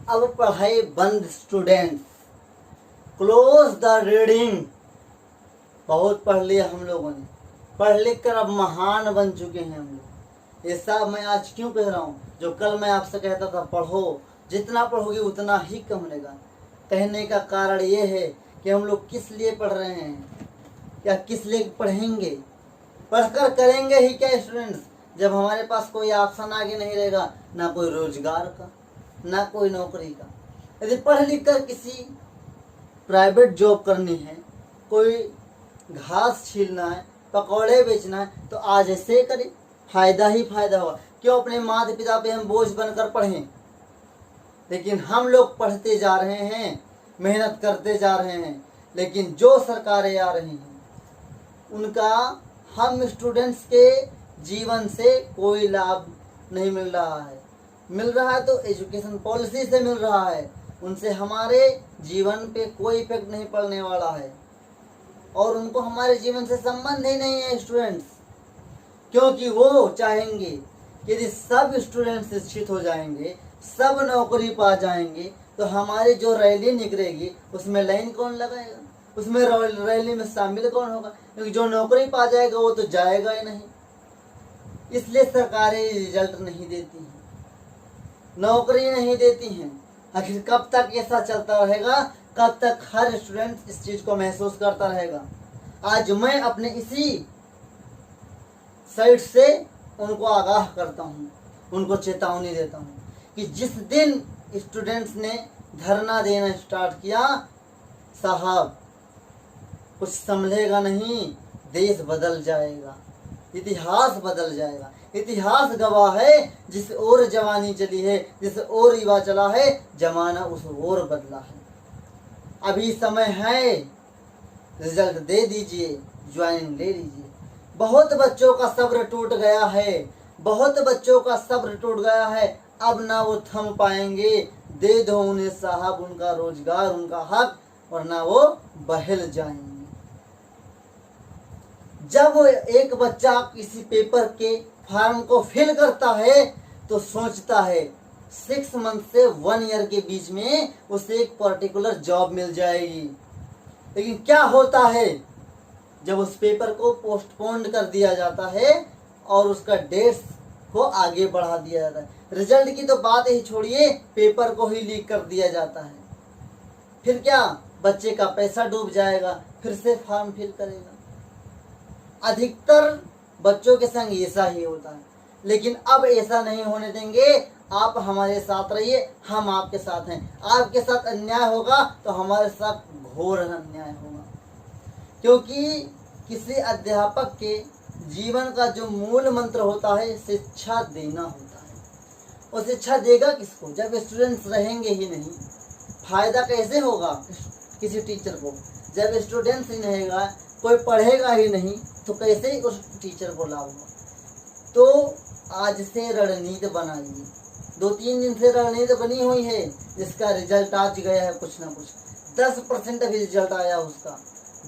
अब पढ़ाई बंद स्टूडेंट्स, क्लोज द रीडिंग। बहुत पढ़ लिया हम लोगों ने, पढ़ लिख कर अब महान बन चुके हैं हम लोग। ये सब मैं आज क्यों कह रहा हूँ? जो कल मैं आपसे कहता था पढ़ो, जितना पढ़ोगे उतना ही कम मिलेगा। कहने का कारण ये है कि हम लोग किस लिए पढ़ रहे हैं या किस लिए पढ़ेंगे, पढ़कर करेंगे ही क्या स्टूडेंट्स, जब हमारे पास कोई ऑप्शन आगे नहीं रहेगा, ना कोई रोजगार का, ना कोई नौकरी का। यदि पढ़ लिख कर किसी प्राइवेट जॉब करनी है, कोई घास छीलना है, पकौड़े बेचना है, तो आज ऐसे करें, फायदा ही फायदा होगा। क्यों अपने माता पिता पे हम बोझ बनकर पढ़ें? लेकिन हम लोग पढ़ते जा रहे हैं, मेहनत करते जा रहे हैं, लेकिन जो सरकारें आ रही हैं उनका हम स्टूडेंट्स के जीवन से कोई लाभ नहीं मिल रहा है। मिल रहा है तो एजुकेशन पॉलिसी से मिल रहा है, उनसे हमारे जीवन पे कोई इफेक्ट नहीं पड़ने वाला है और उनको हमारे जीवन से संबंध ही नहीं है स्टूडेंट्स। क्योंकि वो चाहेंगे कि यदि सब स्टूडेंट शिक्षित हो जाएंगे, सब नौकरी पा जाएंगे, तो हमारी जो रैली निकलेगी उसमें लाइन कौन लगाएगा, उसमें रैली में शामिल कौन होगा? क्योंकि जो नौकरी पा जाएगा वो तो जाएगा ही नहीं। इसलिए सरकारें रिजल्ट नहीं देती हैं, नौकरी नहीं देती हैं। आखिर कब तक ऐसा चलता रहेगा? कब तक हर स्टूडेंट इस चीज को महसूस करता रहेगा? आज मैं अपने इसी साइड से उनको आगाह करता हूँ, उनको चेतावनी देता हूँ कि जिस दिन स्टूडेंट्स ने धरना देना स्टार्ट किया, साहब कुछ संभलेगा नहीं, देश बदल जाएगा, इतिहास बदल जाएगा। इतिहास गवाह है, जिस ओर जवानी चली है, जिस ओर युवा चला है, जमाना उस ओर बदला है। अभी समय है, रिजल्ट दे दीजिए, ज्वाइनिंग ले लीजिए। बहुत बच्चों का सब्र टूट गया है, बहुत बच्चों का सब्र टूट गया है, अब ना वो थम पाएंगे। दे दो उन्हें साहब उनका रोजगार, उनका हक, वरना वो बहल जाएंगे। जब एक बच्चा किसी पेपर के फॉर्म को फिल करता है तो सोचता है 6 मंथ से 1 ईयर के बीच में उसे एक पर्टिकुलर जॉब मिल जाएगी। लेकिन क्या होता है जब उस पेपर को पोस्टपोन कर दिया जाता है और उसका डेट्स को आगे बढ़ा दिया जाता है। रिजल्ट की तो बात ही छोड़िए, पेपर को ही लीक कर दिया जाता है। फिर क्या, बच्चे का पैसा डूब जाएगा, फिर से फॉर्म फिल करेगा। अधिकतर बच्चों के संग ऐसा ही होता है, लेकिन अब ऐसा नहीं होने देंगे। आप हमारे साथ रहिए, हम आपके साथ हैं। आपके साथ अन्याय होगा तो हमारे साथ घोर अन्याय होगा। क्योंकि किसी अध्यापक के जीवन का जो मूल मंत्र होता है, शिक्षा देना होता है। और शिक्षा देगा किसको? जब स्टूडेंट्स रहेंगे ही नहीं, फायदा कैसे होगा किसी टीचर को? जब स्टूडेंट्स ही नहीं रहेगा, कोई पढ़ेगा ही नहीं, तो कैसे ही उस टीचर को लाभ होगा? तो आज से रणनीति बनाइए। 2-3 दिन से रणनीति बनी हुई है, जिसका रिजल्ट आज गया है कुछ ना कुछ। 10% अभी रिजल्ट आया उसका,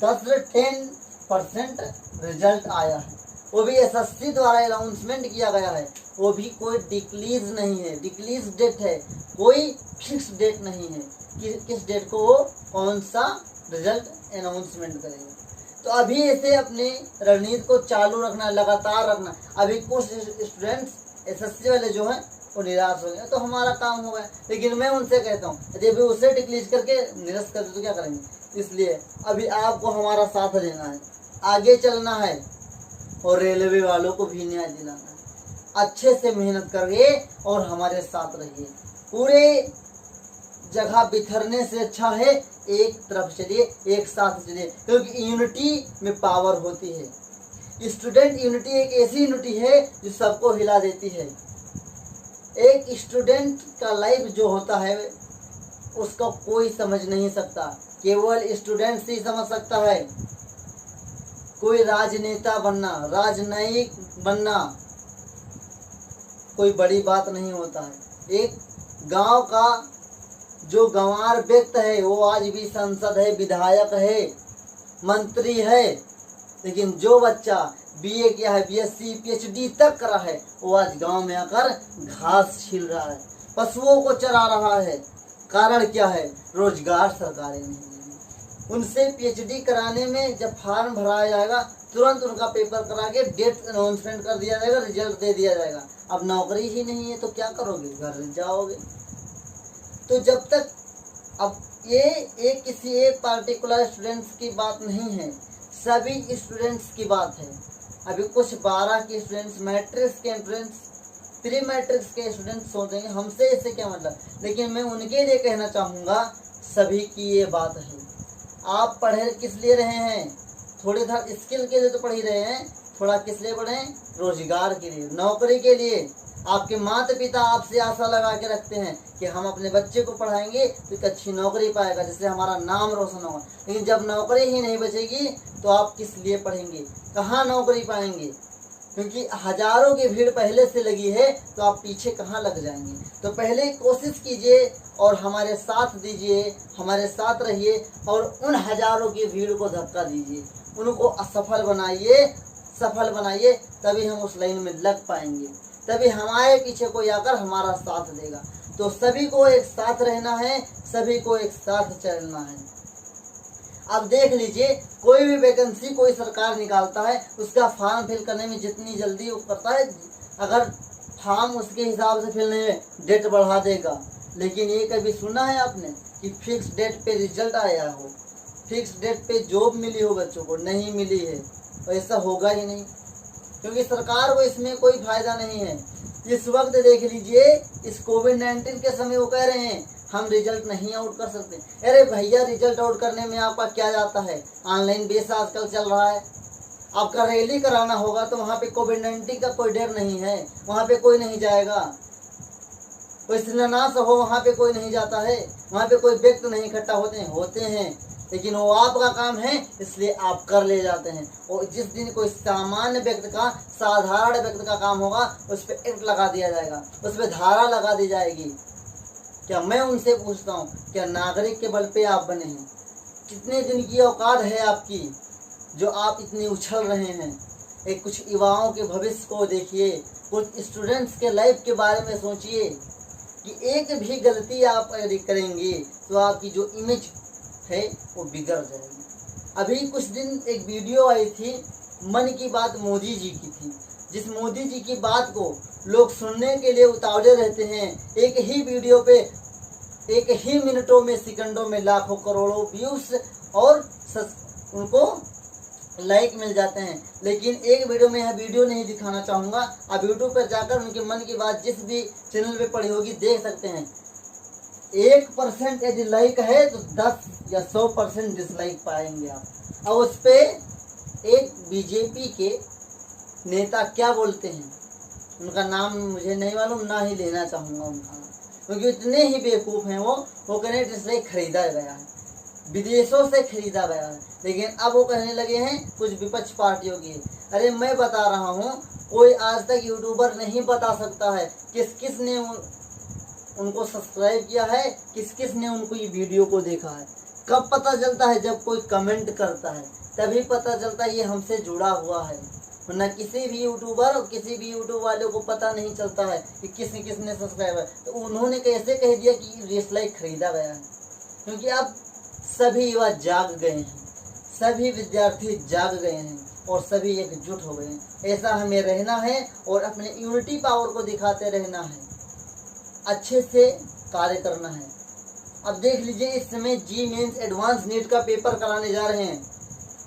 10 से 10% रिजल्ट आया है। वो भी एसएससी द्वारा अनाउंसमेंट किया गया है। वो भी कोई डिक्लीज नहीं है, डिक्लीज डेट है, कोई फिक्स डेट नहीं है कि किस डेट को वो कौन सा रिजल्ट अनाउंसमेंट करेगा। तो अभी ऐसे अपने रणनीति को चालू रखना, लगातार रखना। अभी कुछ स्टूडेंट्स एसएससी वाले जो हैं वो निराश हो गए, तो हमारा काम हो गया। लेकिन मैं उनसे कहता हूँ, यदि अभी उसे डिक्लीज करके निरस्त कर दे तो क्या करेंगे? इसलिए अभी आपको हमारा साथ देना है, आगे चलना है और रेलवे वालों को भी न्याय दिलाना है। अच्छे से मेहनत करिए और हमारे साथ रहिए। पूरे जगह बिखरने से अच्छा है एक तरफ चलिए, एक साथ चलिए, क्योंकि यूनिटी में पावर होती है। स्टूडेंट यूनिटी एक ऐसी यूनिटी है जो सबको हिला देती है। एक स्टूडेंट का लाइफ जो होता है उसका कोई समझ नहीं सकता, केवल स्टूडेंट ही समझ सकता है। कोई राजनेता बनना, राजनयिक बनना कोई बड़ी बात नहीं होता है। एक गांव का जो गंवार व्यक्ति है वो आज भी सांसद है, विधायक है, मंत्री है। लेकिन जो बच्चा बीए किया है, बीएससी पीएचडी तक करा है, वो आज गांव में आकर घास छील रहा है, पशुओं को चरा रहा है, कारण क्या है? रोजगार सरकारें नहीं देंगी। उनसे पीएचडी कराने में जब फार्म भराया जाएगा तुरंत उनका पेपर करा के डेट अनाउंसमेंट कर दिया जाएगा, रिजल्ट दे दिया जाएगा। अब नौकरी ही नहीं है तो क्या करोगे? घर जाओगे। तो जब तक, अब ये किसी एक पार्टिकुलर स्टूडेंट्स की बात नहीं है, सभी स्टूडेंट्स की बात है। अभी कुछ 12 के स्टूडेंट्स, मैट्रिक्स के स्टूडेंट्स, प्री मैट्रिक्स के स्टूडेंट्स सोचेंगे हमसे इससे क्या मतलब, लेकिन मैं उनके लिए कहना चाहूँगा सभी की ये बात है। आप पढ़े किस लिए रहे हैं? थोड़े सा स्किल के लिए तो पढ़ ही रहे हैं, थोड़ा किस लिए पढ़े? रोजगार के लिए, नौकरी के लिए। आपके माता पिता आपसे आशा लगा के रखते हैं कि हम अपने बच्चे को पढ़ाएंगे तो एक अच्छी नौकरी पाएगा जिससे हमारा नाम रोशन होगा। लेकिन जब नौकरी ही नहीं बचेगी तो आप किस लिए पढ़ेंगे? कहाँ नौकरी पाएंगे? क्योंकि हजारों की भीड़ पहले से लगी है तो आप पीछे कहाँ लग जाएंगे। तो पहले कोशिश कीजिए और हमारे साथ दीजिए, हमारे साथ रहिए और उन हजारों की भीड़ को धक्का दीजिए, उनको असफल बनाइए, सफल बनाइए, तभी हम उस लाइन में लग पाएंगे, तभी हमारे पीछे कोई आकर हमारा साथ देगा। तो सभी को एक साथ रहना है, सभी को एक साथ चलना है। अब देख लीजिए, कोई भी वैकेंसी कोई सरकार निकालता है, उसका फॉर्म फिल करने में जितनी जल्दी वो करता है, अगर फॉर्म उसके हिसाब से फिल नहीं है डेट बढ़ा देगा। लेकिन ये कभी सुना है आपने कि फिक्स डेट पे रिजल्ट आया हो, फिक्स डेट पे जॉब मिली हो बच्चों को? नहीं मिली है। ऐसा होगा ही नहीं, क्योंकि सरकार को इसमें कोई फायदा नहीं है। इस वक्त देख लीजिए, इस कोविड-19 के समय वो कह रहे हैं हम रिजल्ट नहीं आउट कर सकते। अरे भैया, रिजल्ट आउट करने में आपका क्या जाता है? ऑनलाइन बेस आजकल चल रहा है। आपका रैली कराना होगा तो वहाँ पे कोविड-19 का कोई डर नहीं है, वहाँ पे कोई नहीं जाएगा। कोई शिलान्यास हो वहाँ पे कोई नहीं जाता है, वहाँ पे कोई व्यक्ति नहीं इकट्ठा होते हैं, लेकिन वो आपका काम है इसलिए आप कर ले जाते हैं। और जिस दिन कोई सामान्य व्यक्ति का, साधारण व्यक्ति का काम होगा, उस पर एक्ट लगा दिया जाएगा, उस पर धारा लगा दी जाएगी। क्या मैं उनसे पूछता हूँ, क्या नागरिक के बल पे आप बने हैं? कितने दिन की औकात है आपकी जो आप इतनी उछल रहे हैं? एक कुछ युवाओं के भविष्य को देखिए, कुछ स्टूडेंट्स के लाइफ के बारे में सोचिए कि एक भी गलती आप यदि करेंगे तो आपकी जो इमेज है वो बिगड़ जाएगी। अभी कुछ दिन एक वीडियो आई थी, मन की बात मोदी जी की थी, जिस मोदी जी की बात को लोग सुनने के लिए उतावले रहते हैं। एक ही वीडियो पे एक ही मिनटों में, सेकंडों में लाखों करोड़ों व्यूज और उनको लाइक मिल जाते हैं। लेकिन एक वीडियो में यह वीडियो नहीं दिखाना चाहूँगा, आप यूट्यूब पर जाकर उनके मन की बात जिस भी चैनल पे पड़ी होगी देख सकते हैं। 1% यदि लाइक है तो 10 या 100% डिसलाइक पाएंगे आप। अब उस पे एक बीजेपी के नेता क्या बोलते हैं, उनका नाम मुझे नहीं मालूम, ना ही लेना चाहूँगा उनका, क्योंकि इतने ही बेवकूफ़ हैं वो कह रहे हैं डिसलाइक खरीदा गया है, विदेशों से खरीदा गया है। लेकिन अब वो कहने लगे हैं कुछ विपक्ष पार्टियों की। अरे मैं बता रहा हूँ, कोई आज तक यूट्यूबर नहीं बता सकता है किस किस ने उनको सब्सक्राइब किया है, किस किस ने उनको ये वीडियो को देखा है। कब पता चलता है? जब कोई कमेंट करता है तभी पता चलता है ये हमसे जुड़ा हुआ है, वरना किसी भी यूट्यूबर और किसी भी यूट्यूब वाले को पता नहीं चलता है कि किसने सब्सक्राइब है। तो उन्होंने कैसे कह दिया कि डिसलाइक खरीदा गया है? क्योंकि अब सभी युवा जाग गए हैं, सभी विद्यार्थी जाग गए हैं और सभी एकजुट हो गए हैं। ऐसा हमें रहना है और अपने यूनिटी पावर को दिखाते रहना है, अच्छे से कार्य करना है। अब देख लीजिए, इस समय जी मेंस एडवांस नीट का पेपर कराने जा रहे हैं।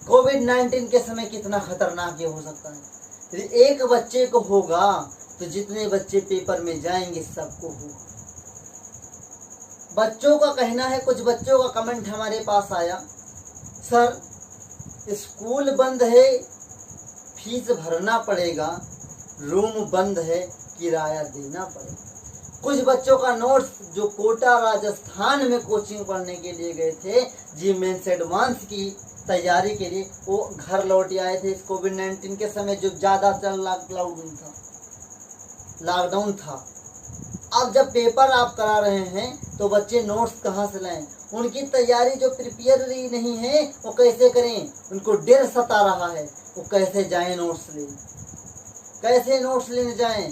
कोविड-19 के समय कितना खतरनाक ये हो सकता है। यदि एक बच्चे को होगा तो जितने बच्चे पेपर में जाएंगे सबको होगा। बच्चों का कहना है, कुछ बच्चों का कमेंट हमारे पास आया, सर स्कूल बंद है, फीस भरना पड़ेगा, रूम बंद है, किराया देना पड़ेगा। कुछ बच्चों का नोट्स जो कोटा राजस्थान में कोचिंग पढ़ने के लिए गए थे, जी मेंस एडवांस की तैयारी के लिए, वो घर लौट आए थे। इस कोविड-19 के समय जो ज़्यादा लॉकडाउन था। अब जब पेपर आप करा रहे हैं तो बच्चे नोट्स कहाँ से लाएं? उनकी तैयारी जो प्रिपेयर नहीं है वो कैसे करें? उनको डर सता रहा है, वो कैसे जाएं नोट्स लेने, कैसे नोट्स लेने जाएं?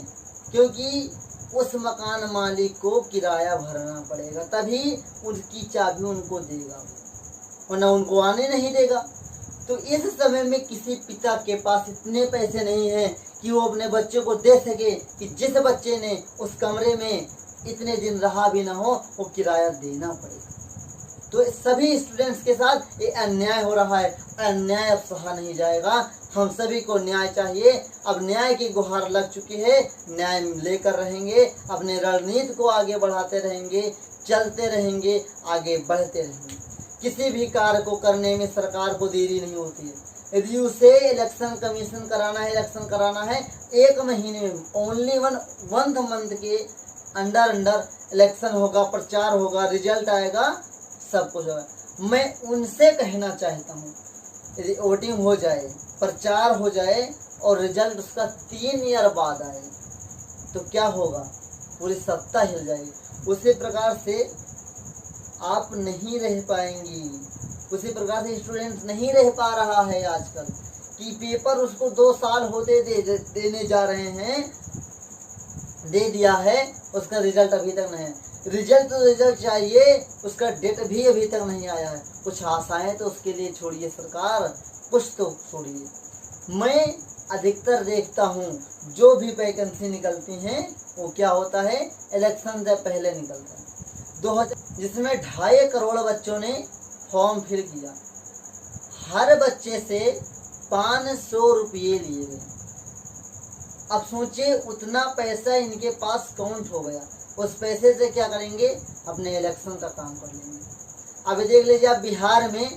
क्योंकि उस मकान मालिक को किराया भरना पड़ेगा, तभी उसकी चाबी उनको देगा, वरना उनको आने नहीं देगा। तो इस समय में किसी पिता के पास इतने पैसे नहीं हैं कि वो अपने बच्चों को दे सके कि जिस बच्चे ने उस कमरे में इतने दिन रहा भी ना हो वो किराया देना पड़ेगा। तो सभी स्टूडेंट्स के साथ ये अन्याय हो रहा है। अन्याय अब सहा नहीं जाएगा। हम सभी को न्याय चाहिए। अब न्याय की गुहार लग चुकी है, न्याय लेकर रहेंगे, अपने रणनीति को आगे बढ़ाते रहेंगे, चलते रहेंगे, आगे बढ़ते रहेंगे। किसी भी कार्य को करने में सरकार को देरी नहीं होती है। यदि उसे इलेक्शन कमीशन कराना है, इलेक्शन कराना है, 1 महीने में, ओनली 1 मंथ के अंडर इलेक्शन होगा, प्रचार होगा, रिजल्ट आएगा, सब कुछ होगा। मैं उनसे कहना चाहता हूँ, यदि वोटिंग हो जाए, प्रचार हो जाए और रिजल्ट उसका 3 ईयर बाद आए तो क्या होगा? पूरी सत्ता हिल जाएगी। उसी प्रकार से आप नहीं रह पाएंगी। उसी प्रकार से स्टूडेंट्स नहीं रह पा रहा है आजकल कि पेपर उसको 2 साल होते देने जा रहे हैं, दे दिया है, उसका रिजल्ट अभी तक नहीं है। रिजल्ट चाहिए, उसका डेट भी अभी तक नहीं आया है। कुछ आशाएं तो उसके लिए छोड़िए सरकार, कुछ तो छोड़िए। मैं अधिकतर देखता हूँ जो भी वैकेंसी निकलती हैं वो क्या होता है, इलेक्शन से पहले निकलता है। 2000 जिसमें 2.5 करोड़ बच्चों ने फॉर्म फिल किया, हर बच्चे से 500 रुपये लिए गए। अब सोचिए उतना पैसा इनके पास काउंट हो गया, उस पैसे से क्या करेंगे? अपने इलेक्शन का काम कर लेंगे। अभी देख लीजिए, आप बिहार में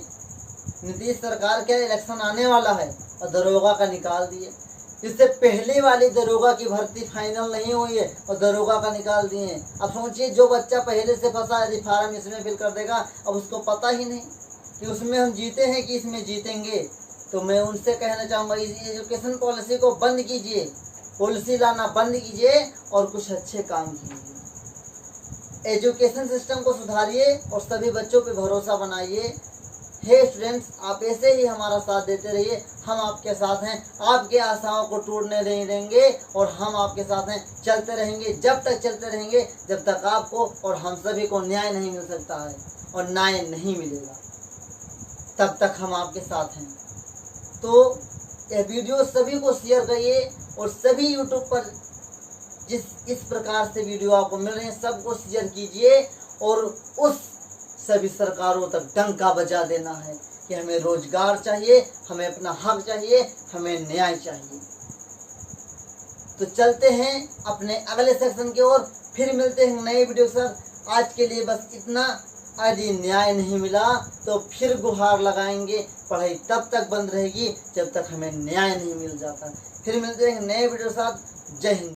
नीतीश सरकार के इलेक्शन आने वाला है और दरोगा का निकाल दिए। इससे पहले वाली दरोगा की भर्ती फाइनल नहीं हुई है और दरोगा का निकाल दिए हैं। अब सोचिए जो बच्चा पहले से फंसा यदि फार्म इसमें फिल कर देगा, अब उसको पता ही नहीं कि उसमें हम जीते हैं कि इसमें जीतेंगे। तो मैं उनसे कहना चाहूँगा, इस एजुकेशन पॉलिसी को बंद कीजिए, पॉलिसी लाना बंद कीजिए और कुछ अच्छे काम कीजिए। एजुकेशन सिस्टम को सुधारिए और सभी बच्चों पे भरोसा बनाइए। हे स्टूडेंट्स, आप ऐसे ही हमारा साथ देते रहिए, हम आपके साथ हैं। आपके आशाओं को टूटने नहीं देंगे और हम आपके साथ हैं। चलते रहेंगे, जब तक चलते रहेंगे जब तक आपको और हम सभी को न्याय नहीं मिल सकता है, और न्याय नहीं मिलेगा तब तक हम आपके साथ हैं। तो यह वीडियो सभी को शेयर करिए और सभी यूट्यूब पर इस प्रकार से वीडियो आपको मिल रहे हैं सबको शेयर कीजिए और उस सभी सरकारों तक डंका बजा देना है कि हमें रोजगार चाहिए, हमें अपना हक चाहिए, हमें न्याय चाहिए। तो चलते हैं अपने अगले सेक्शन की ओर, फिर मिलते हैं नए वीडियो के साथ। आज के लिए बस इतना। यदि न्याय नहीं मिला तो फिर गुहार लगाएंगे, पढ़ाई तब तक बंद रहेगी जब तक हमें न्याय नहीं मिल जाता। फिर मिलते हैं नए वीडियो के साथ। जय हिंद।